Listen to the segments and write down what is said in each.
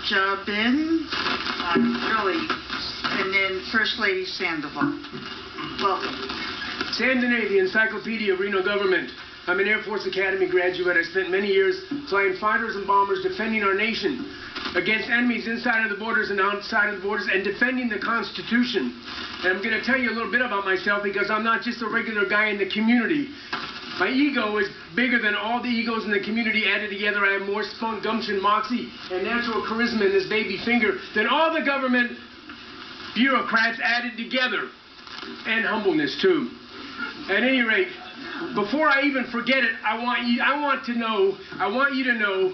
Jabin, really, and then First Lady Sandoval. Welcome. Sam Dehne, the Encyclopedia of Reno Government. I'm an Air Force Academy graduate. I spent many years flying fighters and bombers defending our nation against enemies inside of the borders and outside of the borders and defending the Constitution. And I'm going to tell you a little bit about myself because I'm not just a regular guy in the community. My ego is bigger than all the egos in the community added together. I have more spunk, gumption, moxie, and natural charisma in this baby finger than all the government bureaucrats added together. And humbleness, too. At any rate, before I even forget it, I want you to know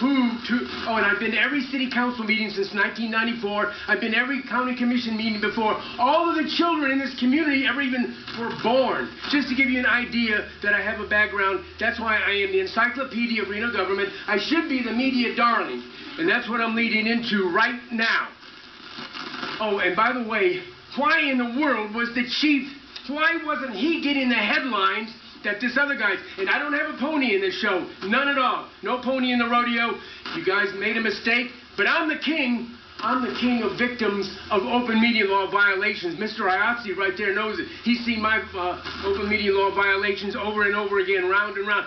oh, and I've been to every city council meeting since 1994. I've been to every county commission meeting before all of the children in this community ever even were born. Just to give you an idea that I have a background, that's why I am the Encyclopedia of Reno Government. I should be the media darling, and that's what I'm leading into right now. Oh, and by the way, why in the world was the chief, why wasn't he getting the headlines that this other guy's? And I don't have a pony in this show, none at all. No pony in the rodeo. You guys made a mistake, but I'm the king. I'm the king of victims of open media law violations. Mr. Iotzi right there knows it. He's seen my open media law violations over and over again, round and round.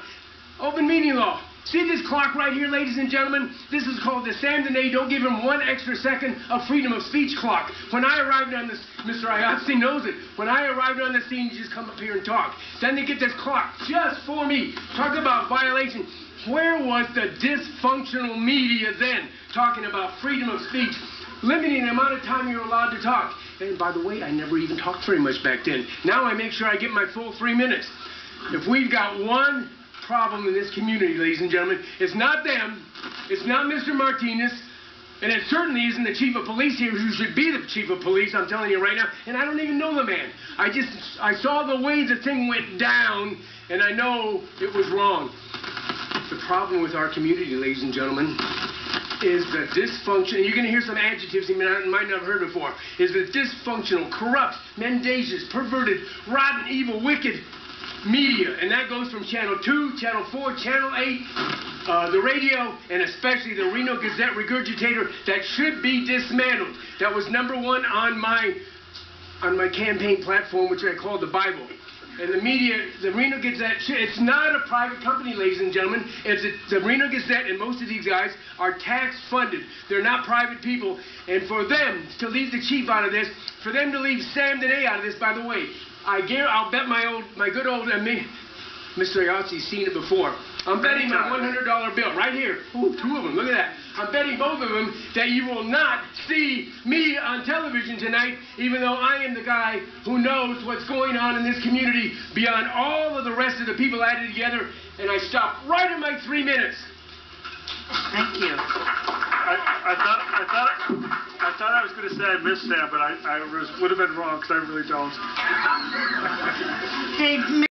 Open media law. See this clock right here, ladies and gentlemen? This is called the Sam Dehne, don't give him 1 extra second of freedom of speech clock. When I arrived on this, Mr. Iotzi knows it. When I arrived on the scene, you just come up here and talk. Then they get this clock just for me. Talk about violation. Where was the dysfunctional media then? Talking about freedom of speech, limiting the amount of time you're allowed to talk. And by the way, I never even talked very much back then. Now I make sure I get my full 3 minutes. If we've got one problem in this community, ladies and gentlemen, it's not them, it's not Mr. Martinez, and it certainly isn't the chief of police here, who should be the chief of police, I'm telling you right now, and I don't even know the man. I saw the way the thing went down, and I know it was wrong. The problem with our community, ladies and gentlemen, is the dysfunction, and you're going to hear some adjectives you might not have heard before, is the dysfunctional, corrupt, mendacious, perverted, rotten, evil, wicked media, and that goes from Channel 2, Channel 4, Channel 8, the radio, and especially the Reno Gazette regurgitator that should be dismantled. That was #1 on my campaign platform, which I called the Bible. And the media, the Reno Gazette, it's not a private company, ladies and gentlemen. The Reno Gazette and most of these guys are tax-funded. They're not private people. And for them to leave the chief out of this, for them to leave Sam Dehne out of this, by the way, I'll bet my good old Mr. Iotzi's seen it before. I'm betting my $100 bill right here. Ooh, 2 of them. Look at that. I'm betting both of them that you will not see me on television tonight, even though I am the guy who knows what's going on in this community beyond all of the rest of the people added together. And I stopped right at my 3 minutes. Thank you. I thought I was going to say I missed Sam, but I would have been wrong because I really don't. Hey,